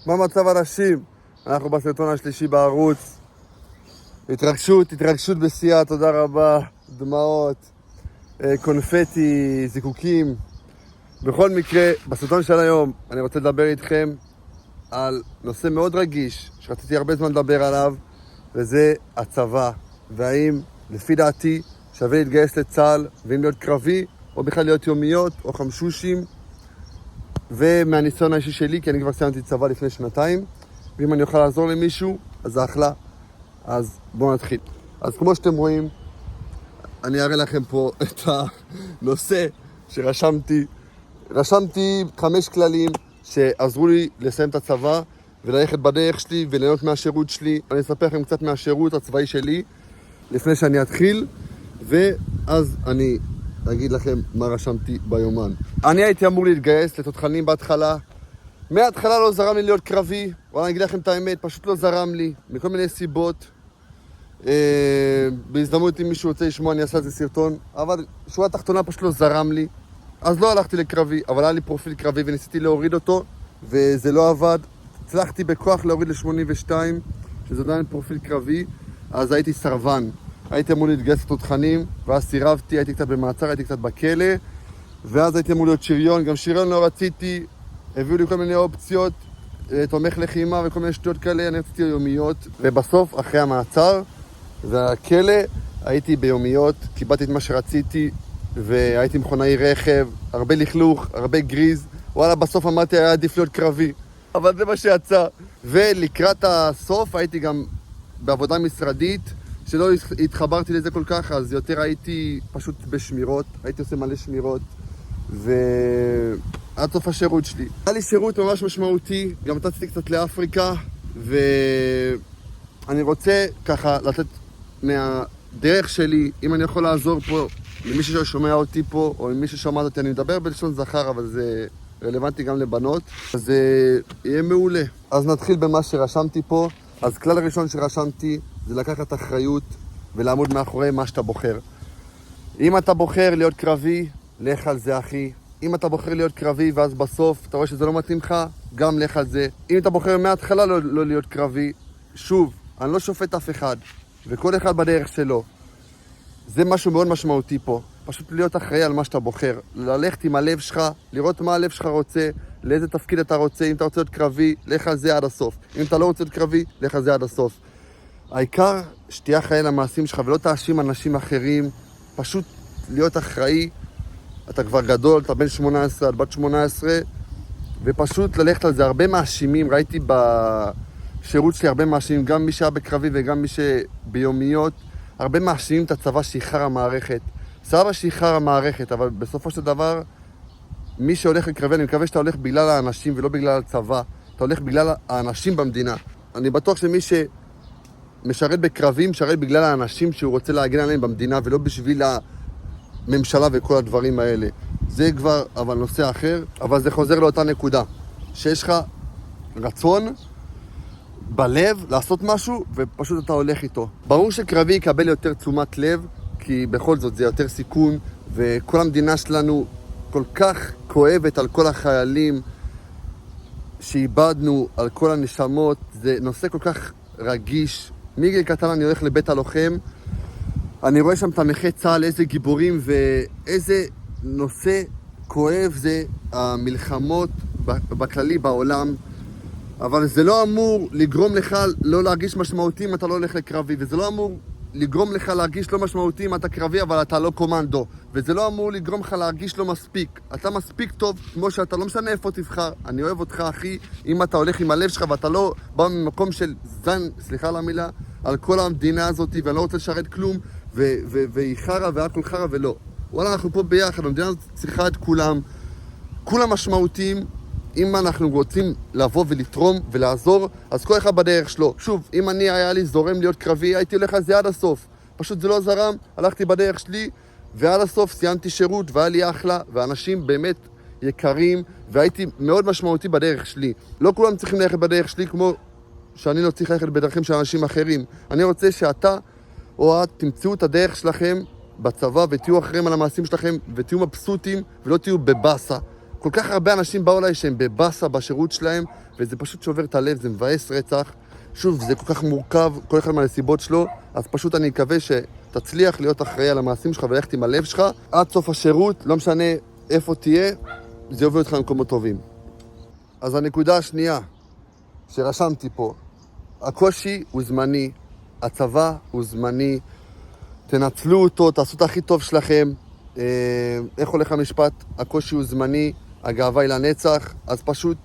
מה מצב אנשים? אנחנו בסרטון השלישי בערוץ. התרגשות בשיאה, תודה רבה. דמעות, קונפטי, זיקוקים. בכל מקרה, בסרטון של היום אני רוצה לדבר איתכם על נושא מאוד רגיש שרציתי הרבה זמן לדבר עליו, וזה הצבא. והאם לפי דעתי שווה להתגייס לצה"ל, ואם להיות קרבי או בכלל להיות יומיות או חמשושים. ומהניסיון האישי שלי, כי אני כבר סיימתי צבא לפני 2 ואם אני אוכל לעזור למישהו, אז זה אחלה. אז בואו נתחיל. אז כמו שאתם רואים, אני אראה לכם פה את הנושא שרשמתי. רשמתי 5 כללים שעזרו לי לסיים את הצבא וללכת בדרך שלי וליהנות מהשירות שלי. אני אספר לכם קצת מהשירות הצבאי שלי לפני שאני אתחיל, ואז אני אגיד לכם מה רשמתי ביומן. אני הייתי אמור להתגייס לתותחנים בהתחלה. מההתחלה לא זרם לי להיות קרבי, אבל אני אגיד לכם את האמת, פשוט לא זרם לי, מכל מיני סיבות. בהזדמנות אם מישהו רוצה לשמוע, אני אעשה את זה סרטון, אבל שורה תחתונה פשוט לא זרם לי. אז לא הלכתי לקרבי, אבל היה לי פרופיל קרבי וניסיתי להוריד אותו, וזה לא עבד. הצלחתי בכוח להוריד ל82, שזה עדיין פרופיל קרבי, אז הייתי סרבן. הייתי אמור להתגייס לתותחנים, ואז סירבתי, הייתי קצת במעצר, הייתי קצת בכלא, ואז הייתי אמור להיות שריון, גם שריון לא רציתי, הביאו לי כל מיני אופציות, תומך לחימה וכל מיני שטויות כאלה, אני רציתי יומיות, ובסוף, אחרי המעצר והכלא, הייתי ביומיות, קיבלתי את מה שרציתי, והייתי מכונאי רכב, הרבה לכלוך, הרבה גריז, וואלה, בסוף אמרתי, היה עדיף להיות קרבי, אבל זה מה שיצא. ולקראת הסוף הייתי גם בעבודה משרדית, שלא התחברתי לזה כל כך, אז יותר הייתי פשוט בשמירות, הייתי עושה מלא שמירות, ועד סוף השירות שלי. היה לי שירות ממש משמעותי, גם טסתי קצת לאפריקה, ואני רוצה ככה לתת מהדרך שלי, אם אני יכול לעזור פה, למי ששומע אותי פה, או למי ששומע אותי, אני מדבר בלשון זכר, אבל זה רלוונטי גם לבנות, אז זה יהיה מעולה. אז נתחיל במה שרשמתי פה. אז כלל הראשון שרשמתי זה לקחת אחריות ולעמוד מאחורי מה שאתה בוחר. אם אתה בוחר להיות קרבי, לך על זה אחי. אם אתה בוחר להיות קרבי ואז בסוף אתה רואה שזה לא מתאים לך, גם לך על זה. אם אתה בוחר מההתחלה לא להיות קרבי, שוב, אני לא שופט אף אחד, וכל אחד בדרך שלו. זה משהו מאוד משמעותי פה. פשוט להיות אחראי על מה שאתה בוחר. ללכת עם הלב שלך, לראות מה הלב שלך רוצה, לאיזה תפקיד אתה רוצה. אם אתה רוצה להיות קרבי, לך על זה עד הסוף. אם אתה לא רוצה להיות קרבי, לך על זה עד הסוף. העיקר שתהיה אחראי למעשים שלך ולא תאשים אנשים אחרים. פשוט להיות אחראי. אתה כבר גדול, אתה בן 18 עד בת 18, ופשוט ללכת על זה. הרבה מאשימים, ראיתי בשירות שלי הרבה מאשימים, גם מי שהיה בקרבי וגם מי שביומיות, הרבה מאשימים את הצבא שיחר המערכת. סבא שיחר המערכת, אבל בסופו של דבר, מי שהולך לקרבי, אני מקווה שאתה הולך בגלל האנשים ולא בגלל הצבא. אתה הולך בגלל האנשים במדינה. אני בטוח שמי שמשרת בקרבים, משרת בגלל האנשים שהוא רוצה להגן עליהם במדינה, ולא בשביל הממשלה וכל הדברים האלה. זה כבר, אבל נושא אחר, אבל זה חוזר לאותה נקודה. שיש לך רצון בלב לעשות משהו, ופשוט אתה הולך איתו. ברור שקרבי יקבל יותר תשומת לב, כי בכל זאת זה יותר סיכון, וכל המדינה שלנו כל כך כואבת על כל החיילים שאיבדנו, על כל הנשמות. זה נושא כל כך רגיש. מגיל קטן אני הולך לבית הלוחם, אני רואה שם את המחי צה"ל, איזה גיבורים ואיזה נושא כואב זה המלחמות בכללי בעולם. אבל זה לא אמור לגרום לך לא להרגיש משמעותי אם אתה לא הולך לקרבי, וזה לא אמור לגרום לך להרגיש לא משמעותי אם אתה קרבי אבל אתה לא קומנדו, וזה לא אמור לגרום לך להרגיש לא מספיק. אתה מספיק טוב כמו שאתה, לא משנה איפה תבחר. אני אוהב אותך אחי, אם אתה הולך עם הלב שלך ואתה לא בא ממקום של זן, סליחה על המילה, על כל המדינה הזאת, ואני לא רוצה לשרת כלום והיא חרה והכל חרה, ולא. וואלה, אנחנו פה ביחד, המדינה הזאת צריכה את כולם, כולם משמעותיים. אם אנחנו רוצים לבוא ולתרום ולעזור, אז כל אחד בדרך שלו. שוב, אם אני היה לי זורם להיות קרבי, הייתי הולך על זה עד הסוף. פשוט זה לא זרם, הלכתי בדרך שלי, ועד הסוף סיימתי שירות, והיה לי אחלה, ואנשים באמת יקרים, והייתי מאוד משמעותי בדרך שלי. לא כולם צריכים ללכת בדרך שלי, כמו שאני לא צריך ללכת בדרכים של אנשים אחרים. אני רוצה שאתה או את תמצאו את הדרך שלכם בצבא, ותהיו אחרים על המעשים שלכם, ותהיו מבסוטים, ולא תהיו בבאסה. כל כך הרבה אנשים באו אליי שהם בבאסה בשירות שלהם, וזה פשוט שובר את הלב, זה מבאס רצח. שוב, זה כל כך מורכב, כל אחד מהנסיבות שלו, אז פשוט אני מקווה שתצליח להיות אחראי על המעשים שלך וללכת עם הלב שלך. עד סוף השירות, לא משנה איפה תהיה, זה יוביל אותך למקומות טובים. אז הנקודה השנייה שרשמתי פה, הקושי הוא זמני, הצבא הוא זמני, תנצלו אותו, תעשו את הכי טוב שלכם. איך הולך המשפט? הקושי הוא זמני, הגאווה היא לנצח, אז פשוט,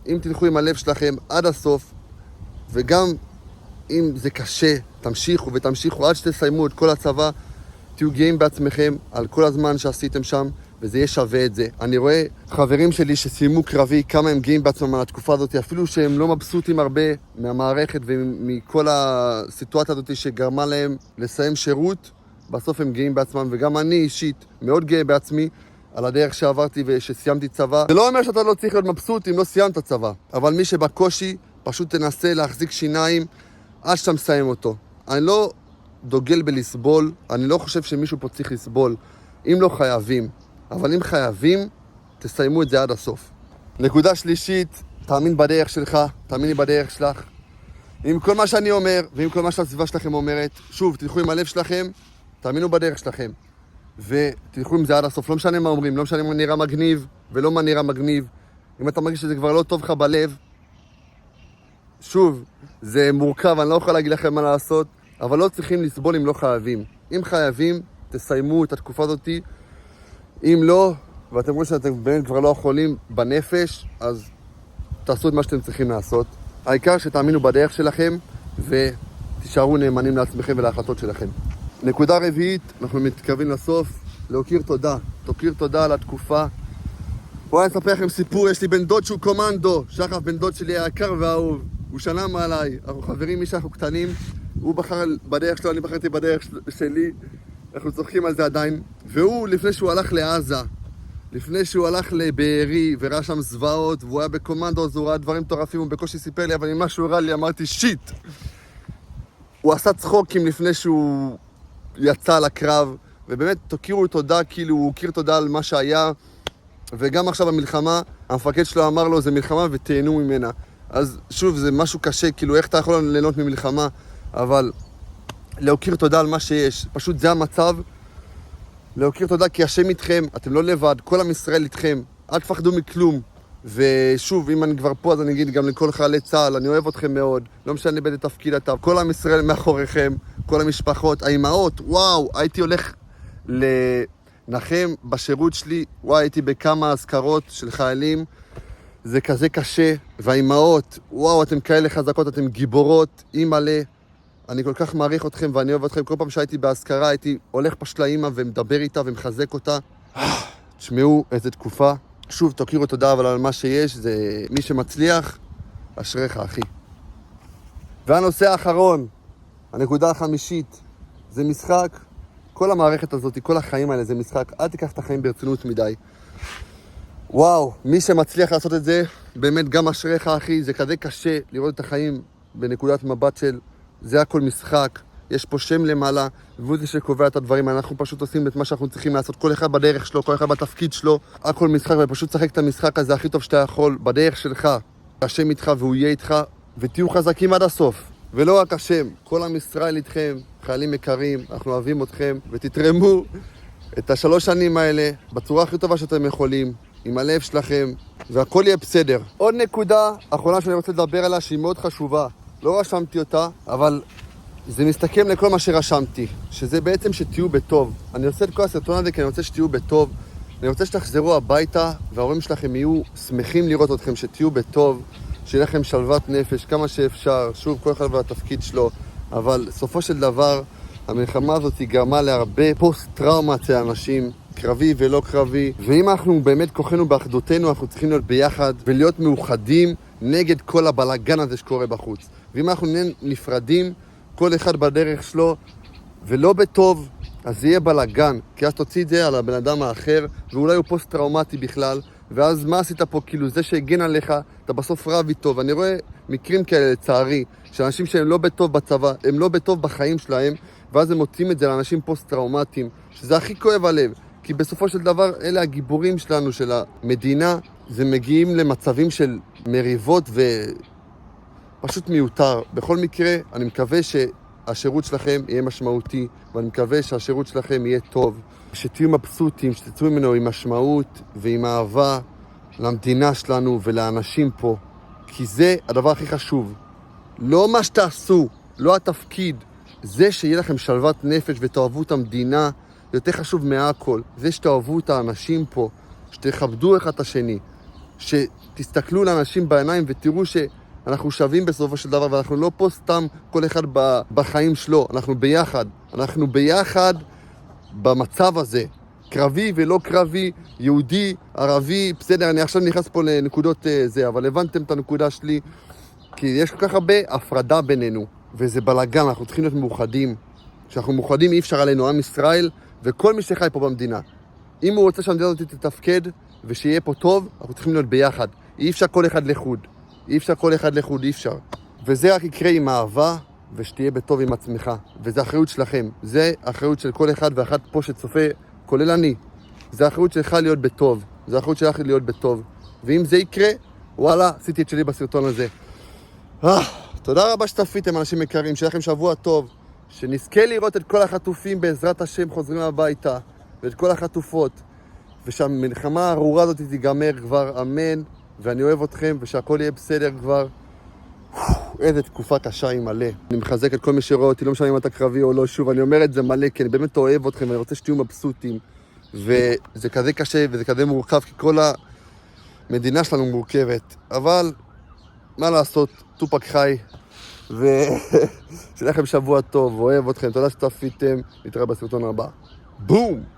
אם תלכו עם הלב שלכם עד הסוף, וגם אם זה קשה, תמשיכו ותמשיכו עד שתסיימו את כל הצבא, תהיו גאים בעצמכם על כל הזמן שעשיתם שם, וזה יהיה שווה את זה. אני רואה חברים שלי שסיימו קרבי, כמה הם גאים בעצמם על התקופה הזאת, אפילו שהם לא מבסוטים הרבה מהמערכת ומכל הסיטואציה הזאת שגרמה להם לסיים שירות, בסוף הם גאים בעצמם, וגם אני אישית מאוד גאה בעצמי על הדרך שעברתי ושסיימתי צבא. זה לא אומר שאתה לא צריך להיות מבסוט אם לא סיימת צבא, אבל מי שבקושי פשוט תנסה להחזיק שיניים עד שאתה מסיים אותו. אני לא דוגל בלסבול, אני לא חושב שמישהו פה צריך לסבול, אם לא חייבים. אבל אם חייבים, תסיימו את זה עד הסוף. נקודה שלישית, תאמין בדרך שלך, תאמיני בדרך שלך. עם כל מה שאני אומר, ועם כל מה שהסביבה שלכם אומרת, שוב, תלכו עם הלב שלכם, תאמינו בדרך שלכם. ותלכו עם זה עד הסוף, לא משנה מה אומרים, לא משנה מה נראה מגניב, ולא מה נראה מגניב. אם אתה מרגיש שזה כבר לא טוב לך בלב, שוב, זה מורכב, אני לא יכול להגיד לכם מה לעשות, אבל לא צריכים לסבול אם לא חייבים. אם חייבים, תסיימו את התקופה הזאת. אם לא, ואתם רואים שאתם באמת כבר לא יכולים בנפש, אז תעשו את מה שאתם צריכים לעשות. העיקר שתאמינו בדרך שלכם, ותישארו נאמנים לעצמכם ולהחלטות שלכם. נקודה רביעית, אנחנו מתקרבים לסוף, להוקיר תודה. תוקיר תודה על התקופה. בואו אני אספר לכם סיפור, יש לי בן דוד שהוא קומנדו, שחף בן דוד שלי היקר והאהוב. הוא שנה מעליי, אנחנו חברים משאנחנו קטנים, הוא בחר בדרך שלו, אני בחרתי בדרך שלי, אנחנו צוחקים על זה עדיין. והוא, לפני שהוא הלך לעזה, לפני שהוא הלך לבארי וראה שם זוועות, והוא היה בקומנדו, אז הוא ראה דברים טורפים, הוא בקושי סיפר לי, אבל ממה שהוא הראה לי אמרתי שיט. הוא עשה צחוקים לפני שהוא יצא לקרב, ובאמת תוקירו תודה, כאילו הוא הוקיר תודה על מה שהיה, וגם עכשיו במלחמה, המפקד שלו אמר לו, זה מלחמה ותהנו ממנה. אז שוב, זה משהו קשה, כאילו איך אתה יכול ליהנות ממלחמה, אבל להוקיר תודה על מה שיש, פשוט זה המצב, להוקיר תודה כי השם איתכם, אתם לא לבד, כל עם ישראל איתכם, אל תפחדו מכלום. ושוב, אם אני כבר פה, אז אני אגיד גם לכל חיילי צה"ל, אני אוהב אתכם מאוד, לא משנה באיזה תפקיד אתה, כל עם ישראל מאחוריכם, כל המשפחות, האימהות, וואו, הייתי הולך לנחם בשירות שלי, וואו, הייתי בכמה אזכרות של חיילים, זה כזה קשה, והאימהות, וואו, אתם כאלה חזקות, אתם גיבורות, אימא'לה, אני כל כך מעריך אתכם ואני אוהב אתכם, כל פעם שהייתי בהזכרה, הייתי הולך פשוט לאמא ומדבר איתה ומחזק אותה. תשמעו איזה תקופה. שוב, תוקירו תודה אבל על מה שיש, זה מי שמצליח, אשריך אחי. והנושא האחרון, הנקודה החמישית, זה משחק. כל המערכת הזאת, כל החיים האלה זה משחק, אל תיקח את החיים ברצינות מדי. וואו, מי שמצליח לעשות את זה, באמת גם אשריך אחי, זה כזה קשה לראות את החיים בנקודת מבט של זה הכל משחק, יש פה שם למעלה, והוא זה שקובע את הדברים, אנחנו פשוט עושים את מה שאנחנו צריכים לעשות, כל אחד בדרך שלו, כל אחד בתפקיד שלו, הכל משחק, ופשוט שחק את המשחק הזה הכי טוב שאתה יכול, בדרך שלך, השם איתך והוא יהיה איתך, ותהיו חזקים עד הסוף. ולא רק השם, כל עם ישראל איתכם, חיילים יקרים, אנחנו אוהבים אתכם, ותתרמו את 3 שנים האלה בצורה הכי טובה שאתם יכולים, עם הלב שלכם, והכל יהיה בסדר. עוד נקודה אחרונה שאני רוצה לדבר עליה, שהיא מאוד חשובה. לא רשמתי אותה, אבל זה מסתכם לכל מה שרשמתי, שזה בעצם שתהיו בטוב. אני עושה את כל הסרטון הזה כי אני רוצה שתהיו בטוב. אני רוצה שתחזרו הביתה, וההורים שלכם יהיו שמחים לראות אתכם, שתהיו בטוב, שיהיה לכם שלוות נפש, כמה שאפשר. שוב, כל אחד והתפקיד שלו. אבל סופו של דבר, המלחמה הזאת גרמה להרבה פוסט-טראומה אצל אנשים, קרבי ולא קרבי. ואם אנחנו באמת כוחנו באחדותנו, אנחנו צריכים להיות ביחד ולהיות מאוחדים נגד כל הבלגן הזה שקורה בחוץ. ואם אנחנו נפרדים, כל אחד בדרך שלו, ולא בטוב, אז זה יהיה בלגן. כי אז תוציא את זה על הבן אדם האחר, ואולי הוא פוסט-טראומטי בכלל, ואז מה עשית פה? כאילו זה שהגן עליך, אתה בסוף רב איתו. ואני רואה מקרים כאלה לצערי, שאנשים שהם לא בטוב בצבא, הם לא בטוב בחיים שלהם, ואז הם מוצאים את זה לאנשים פוסט-טראומטיים, שזה הכי כואב הלב. כי בסופו של דבר אלה הגיבורים שלנו, של המדינה, זה מגיעים למצבים של מריבות ופשוט מיותר. בכל מקרה, אני מקווה שהשירות שלכם יהיה משמעותי, ואני מקווה שהשירות שלכם יהיה טוב, שתהיו מבסוטים, שתצאו ממנו עם משמעות ועם אהבה למדינה שלנו ולאנשים פה, כי זה הדבר הכי חשוב. לא מה שתעשו, לא התפקיד, זה שיהיה לכם שלוות נפש ותאהבו את המדינה, זה יותר חשוב מהכל. זה שתאהבו את האנשים פה, שתכבדו אחד את השני, שתסתכלו לאנשים בעיניים ותראו שאנחנו שווים בסופו של דבר, ואנחנו לא פה סתם כל אחד בחיים שלו, אנחנו ביחד במצב הזה. קרבי ולא קרבי, יהודי, ערבי, בסדר, אני עכשיו נכנס פה לנקודות זה, אבל הבנתם את הנקודה שלי, כי יש כל כך הרבה הפרדה בינינו, וזה בלגן, אנחנו צריכים להיות מאוחדים. כשאנחנו מאוחדים אי אפשר עלינו, עם ישראל וכל מי שחי פה במדינה. אם הוא רוצה שהמדינה הזאת תתפקד ושיהיה פה טוב, אנחנו צריכים להיות ביחד. אי אפשר כל אחד לחוד, אי אפשר. וזה רק יקרה עם אהבה, ושתהיה בטוב עם עצמך. וזה אחריות שלכם, זה אחריות של כל אחד ואחת פה שצופה, כולל אני. זה אחריות שלך להיות בטוב, זה אחריות שלך להיות בטוב. ואם זה יקרה, וואלה, עשיתי את שלי בסרטון הזה. תודה רבה שצפיתם, אנשים יקרים, שיהיה לכם שבוע טוב, שנזכה לראות את כל החטופים בעזרת השם חוזרים הביתה, ואת כל החטופות, ושהמלחמה הארורה הזאת תיגמר כבר, אמן, ואני אוהב אתכם, ושהכל יהיה בסדר כבר. איזה תקופה קשה היא מלא. אני מחזק את כל מי שרואה אותי, לא משנה אם אתה קרבי או לא, שוב, אני אומר את זה מלא, כי אני באמת אוהב אתכם, ואני רוצה שתהיו מבסוטים, וזה כזה קשה, וזה כזה מורכב, כי כל המדינה שלנו מורכבת, אבל מה לעשות, טופק חי, ושיהיה לכם שבוע טוב, אוהב אתכם, תודה שצפיתם, נתראה בסרטון הבא. בום!